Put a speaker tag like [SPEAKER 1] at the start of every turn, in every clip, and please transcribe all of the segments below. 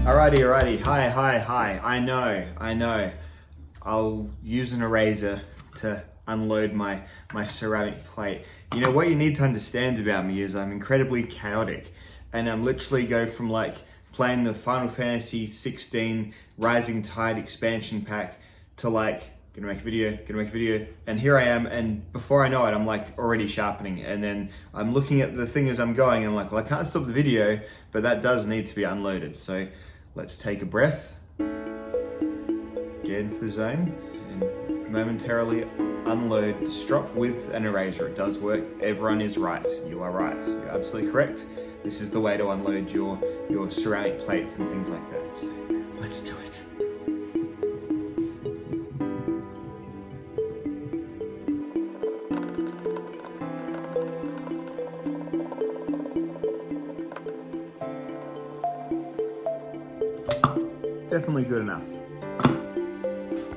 [SPEAKER 1] Alrighty. Hi. I know. I'll use an eraser to unload my ceramic plate. You know, what you need to understand about me is I'm incredibly chaotic, and I'm literally go from like playing the Final Fantasy 16 Rising Tide expansion pack to like gonna make a video, and here I am, and before I know it, I'm like already sharpening, and then I'm looking at the thing as I'm going, and I'm like, well, I can't stop the video, but that does need to be unloaded. So let's take a breath, get into the zone, and momentarily unload the strop with an eraser. It does work. Everyone is right. You are right. You're absolutely correct. This is the way to unload your ceramic plates and things like that. So let's do it. Definitely good enough.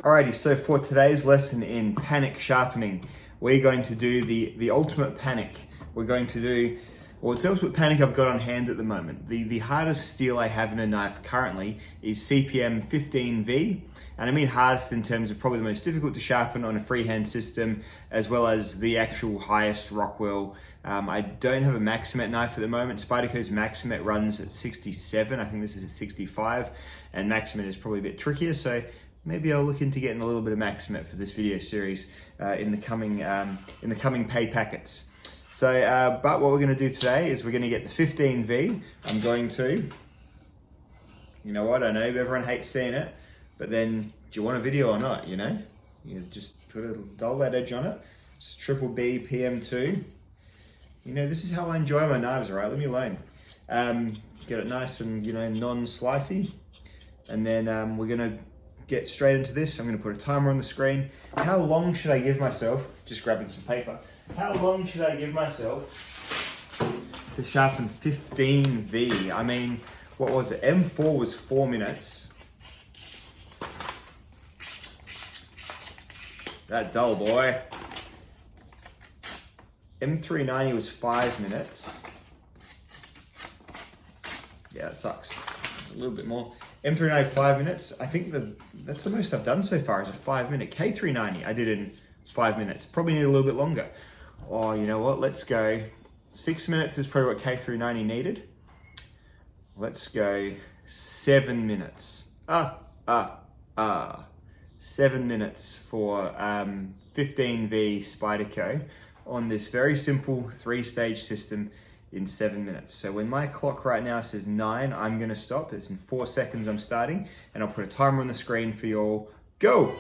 [SPEAKER 1] Alrighty, so for today's lesson in panic sharpening, we're going to do the ultimate panic. We're going to do, well, it's the ultimate panic I've got on hand at the moment. The hardest steel I have in a knife currently is CPM 15V, and I mean hardest in terms of probably the most difficult to sharpen on a freehand system, as well as the actual highest Rockwell. I don't have a Maximet knife at the moment. Spyderco's Maximet runs at 67. I think this is at 65, and Maximet is probably a bit trickier, so maybe I'll look into getting a little bit of Maximet for this video series in the coming pay packets. So, but what we're going to do today is we're going to get the 15V. I'm going to, you know what, I know everyone hates seeing it, but then do you want a video or not, you know? You just put a dull lead edge on it. It's triple B PM2. You know, this is how I enjoy my knives, right? Let me alone. Get it nice and, you know, non-slicey. And then we're gonna get straight into this. I'm gonna put a timer on the screen. How long should I give myself, just grabbing some paper, how long should I give myself to sharpen 15V? I mean, what was it? M4 was 4 minutes. That dull boy. M390 was 5 minutes. Yeah, it sucks. A little bit more. M390 5 minutes. I think that's the most I've done so far is a 5 minute. K390 I did in 5 minutes. Probably need a little bit longer. Oh, you know what? Let's go. 6 minutes is probably what K390 needed. Let's go 7 minutes. 7 minutes for 15V Spyderco on this very simple 3-stage system in 7 minutes. So when my clock right now says 9, I'm gonna stop. It's in 4 seconds I'm starting, and I'll put a timer on the screen for you all. Go!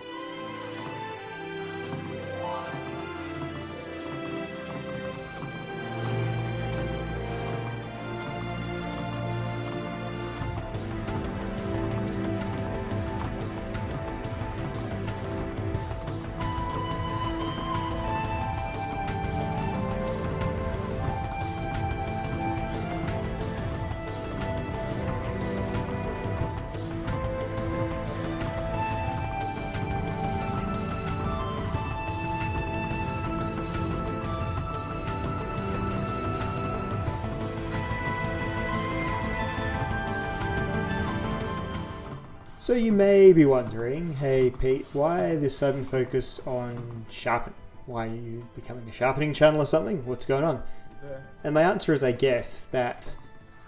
[SPEAKER 2] So you may be wondering, hey Pete, why this sudden focus on sharpening? Why are you becoming a sharpening channel or something? What's going on? Yeah. And my answer is, I guess, that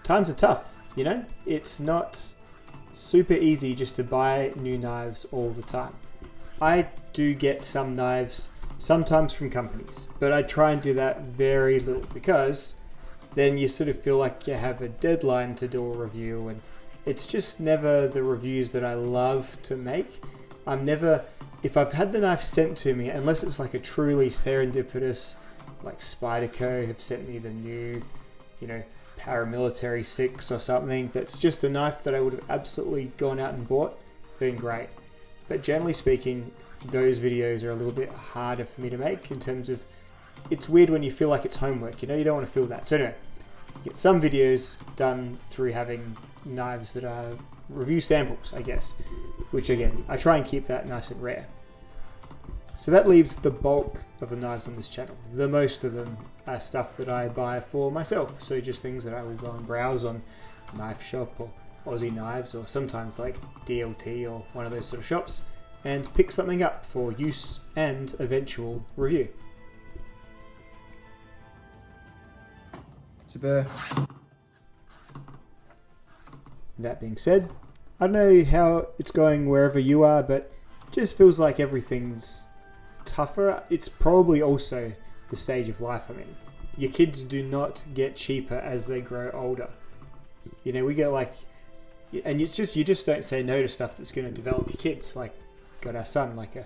[SPEAKER 2] times are tough, you know? It's not super easy just to buy new knives all the time. I do get some knives, sometimes from companies, but I try and do that very little, because then you sort of feel like you have a deadline to do a review, and it's just never the reviews that I love to make. If I've had the knife sent to me, unless it's like a truly serendipitous, like Spyderco have sent me the new, you know, Paramilitary 6 or something, that's just a knife that I would have absolutely gone out and bought, then great. But generally speaking, those videos are a little bit harder for me to make in terms of, it's weird when you feel like it's homework, you know, you don't want to feel that. So anyway, get some videos done through having knives that are review samples, I guess, which again, I try and keep that nice and rare. So that leaves the bulk of the knives on this channel. The most of them are stuff that I buy for myself, so just things that I will go and browse on Knife Shop or Aussie Knives or sometimes like DLT or one of those sort of shops and pick something up for use and eventual review.
[SPEAKER 1] It's a bear.
[SPEAKER 2] That being said, I don't know how it's going wherever you are, but it just feels like everything's tougher. It's probably also the stage of life I'm in. Your kids do not get cheaper as they grow older. You know, we get like, and it's just, you just don't say no to stuff that's going to develop your kids. Like, got our son like a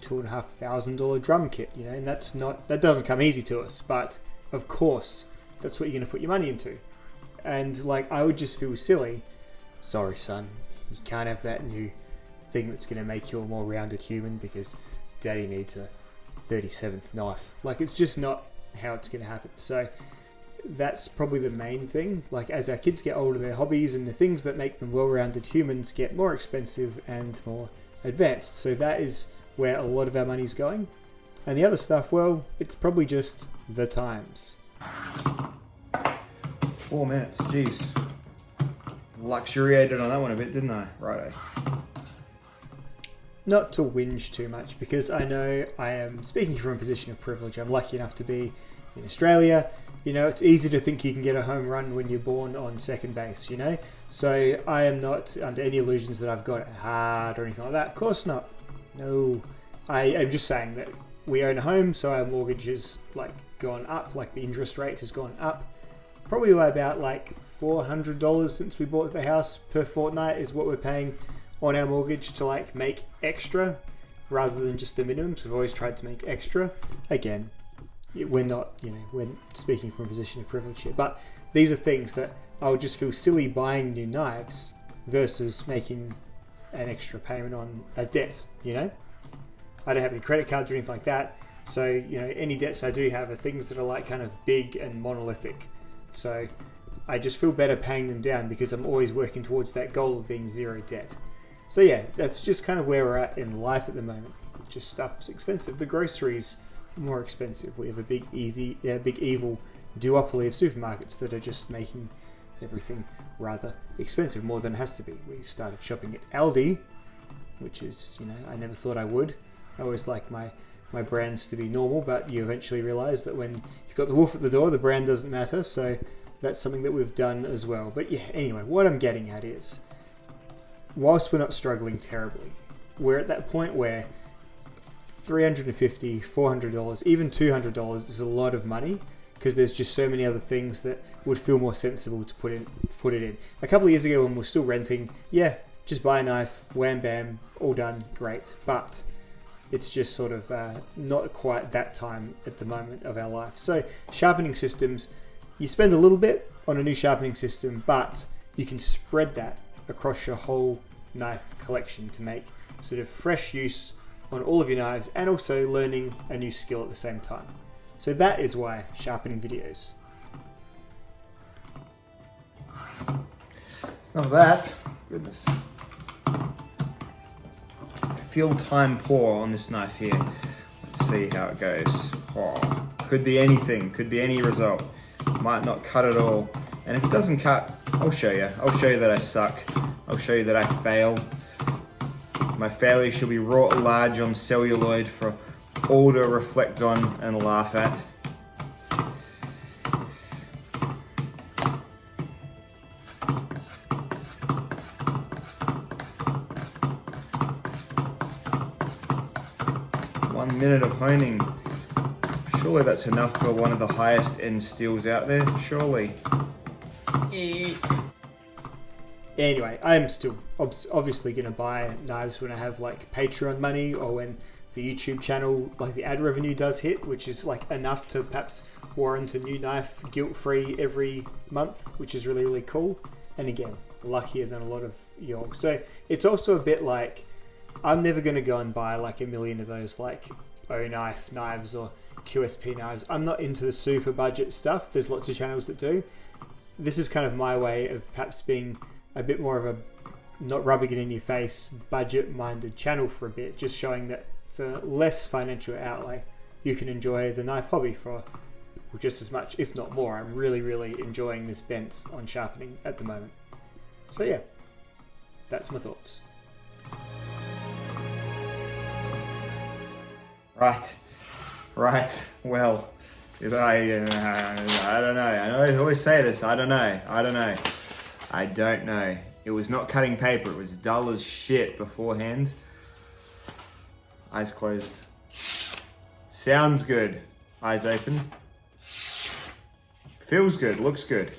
[SPEAKER 2] $2,500 drum kit, you know, and that doesn't come easy to us, but of course that's what you're going to put your money into. And like, I would just feel silly. Sorry, son, you can't have that new thing that's going to make you a more rounded human because daddy needs a 37th knife. Like, it's just not how it's going to happen. So that's probably the main thing. Like, as our kids get older, their hobbies and the things that make them well-rounded humans get more expensive and more advanced. So that is where a lot of our money's going. And the other stuff, well, it's probably just the times.
[SPEAKER 1] 4 minutes, jeez. Luxuriated on that one a bit, didn't I? Righto.
[SPEAKER 2] Not to whinge too much, because I know I am speaking from a position of privilege. I'm lucky enough to be in Australia. You know, it's easy to think you can get a home run when you're born on second base, you know? So I am not under any illusions that I've got it hard or anything like that. Of course not. No. I am just saying that we own a home, so our mortgage has like gone up, like the interest rate has gone up. Probably by about like $400 since we bought the house per fortnight is what we're paying on our mortgage to like make extra rather than just the minimums. We've always tried to make extra. Again, we're not, you know, we're speaking from a position of privilege here, but these are things that I would just feel silly buying new knives versus making an extra payment on a debt, you know? I don't have any credit cards or anything like that. So, you know, any debts I do have are things that are like kind of big and monolithic. So I just feel better paying them down because I'm always working towards that goal of being zero debt. So yeah, that's just kind of where we're at in life at the moment. Just stuff's expensive. The groceries are more expensive. We have a big evil duopoly of supermarkets that are just making everything rather expensive, more than it has to be. We started shopping at Aldi, which is, you know, I never thought I would. I always like my brands to be normal, but you eventually realize that when you've got the wolf at the door, the brand doesn't matter. So that's something that we've done as well. But yeah, anyway, what I'm getting at is, whilst we're not struggling terribly, we're at that point where $350, $400, even $200 is a lot of money because there's just so many other things that would feel more sensible to put it in. A couple of years ago when we're still renting, yeah, just buy a knife, wham bam, all done, great. But it's just sort of not quite that time at the moment of our life. So sharpening systems, you spend a little bit on a new sharpening system, but you can spread that across your whole knife collection to make sort of fresh use on all of your knives and also learning a new skill at the same time. So that is why sharpening videos.
[SPEAKER 1] It's not that. Goodness. Feel time pour on this knife here. Let's see how it goes. Oh, could be anything, could be any result. Might not cut at all. And if it doesn't cut, I'll show you. I'll show you that I suck. I'll show you that I fail. My failure shall be wrought large on celluloid for all to reflect on and laugh at. One minute of honing. Surely that's enough for one of the highest end steels out there, surely.
[SPEAKER 2] Anyway, I'm still obviously going to buy knives when I have like Patreon money or when the YouTube channel, like the ad revenue does hit, which is like enough to perhaps warrant a new knife guilt-free every month, which is really, really cool. And again, luckier than a lot of y'all. So it's also a bit like, I'm never going to go and buy like a million of those like O-Knife knives or QSP knives. I'm not into the super budget stuff. There's lots of channels that do. This is kind of my way of perhaps being a bit more of a not rubbing it in your face, budget-minded channel for a bit, just showing that for less financial outlay, you can enjoy the knife hobby for just as much, if not more. I'm really, really enjoying this bent on sharpening at the moment. So yeah, that's my thoughts.
[SPEAKER 1] Right. Well, I don't know. I know I always say this. I don't know. It was not cutting paper. It was dull as shit beforehand. Eyes closed. Sounds good. Eyes open. Feels good. Looks good.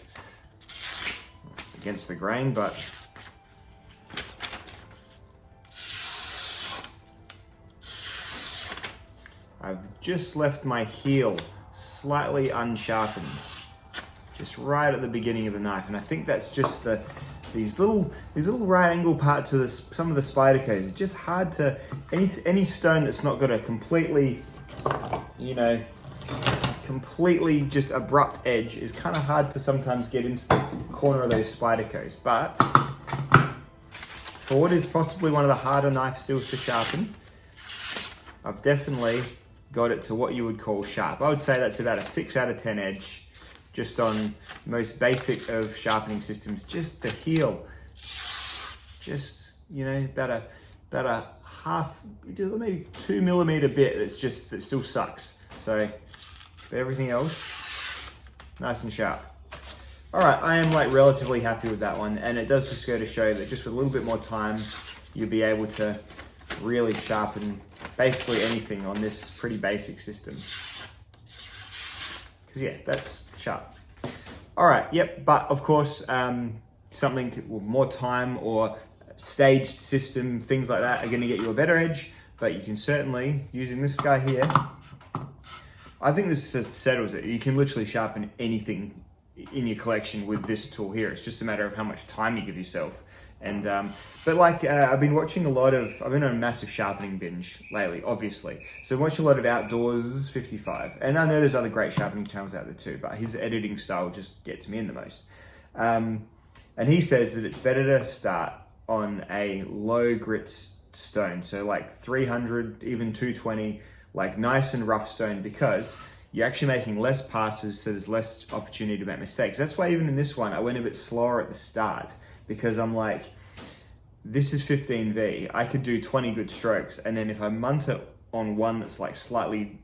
[SPEAKER 1] It's against the grain, but I've just left my heel slightly unsharpened, just right at the beginning of the knife, and I think that's just these little right angle parts of some of the spydercos. It's just hard to any stone that's not got a completely, completely just abrupt edge is kind of hard to sometimes get into the corner of those spydercos. But for what is possibly one of the harder knife steels to sharpen, I've definitely got it to what you would call sharp. I would say that's about a 6 out of 10 edge, just on most basic of sharpening systems. Just the heel, just, about a half, maybe 2 millimeter bit that still sucks. So for everything else, nice and sharp. All right, I am relatively happy with that one, and it does just go to show that just with a little bit more time, you'll be able to really sharpen basically anything on this pretty basic system. Because yeah, that's sharp. All right, yep, but of course, something with more time or staged system, things like that are gonna get you a better edge, but you can certainly, using this guy here, I think this settles it. You can literally sharpen anything in your collection with this tool here. It's just a matter of how much time you give yourself. And but I've been watching I've been on a massive sharpening binge lately, obviously. So I'm watching a lot of Outdoors 55, and I know there's other great sharpening channels out there too, but his editing style just gets me in the most. And he says that it's better to start on a low grit stone, so like 300, even 220, like nice and rough stone, because you're actually making less passes, so there's less opportunity to make mistakes. That's why even in this one, I went a bit slower at the start, because I'm like, this is 15V, I could do 20 good strokes, and then if I munt it on one that's like slightly,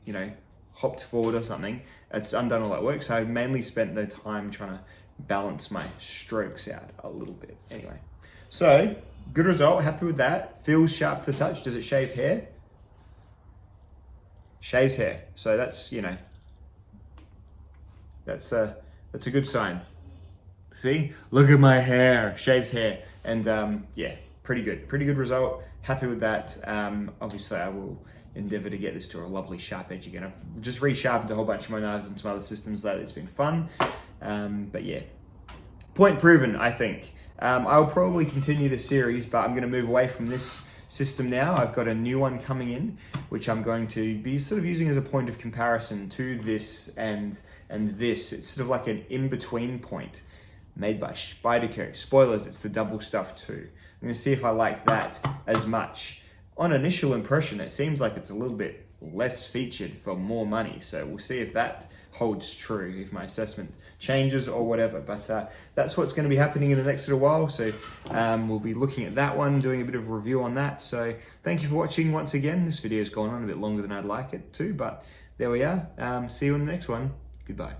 [SPEAKER 1] hopped forward or something, it's undone all that work. So I mainly spent the time trying to balance my strokes out a little bit. Anyway, so good result, happy with that. Feels sharp to the touch. Does it shave hair? Shaves hair. So that's, that's a good sign. See, look at my hair, shaves hair. And yeah, pretty good result. Happy with that. Obviously I will endeavor to get this to a lovely sharp edge again. I've just resharpened a whole bunch of my knives and some other systems lately. It's been fun. But yeah, point proven, I think. I'll probably continue this series, but I'm going to move away from this system now. I've got a new one coming in, which I'm going to be sort of using as a point of comparison to this and this. It's sort of like an in-between point made by Spyderco. Spoilers, it's the double stuff too. I'm going to see if I like that as much. On initial impression, it seems like it's a little bit less featured for more money. So we'll see if that holds true, if my assessment changes or whatever. But that's what's going to be happening in the next little while. So we'll be looking at that one, doing a bit of a review on that. So thank you for watching once again. This video's gone on a bit longer than I'd like it to, but there we are. See you in the next one. Goodbye.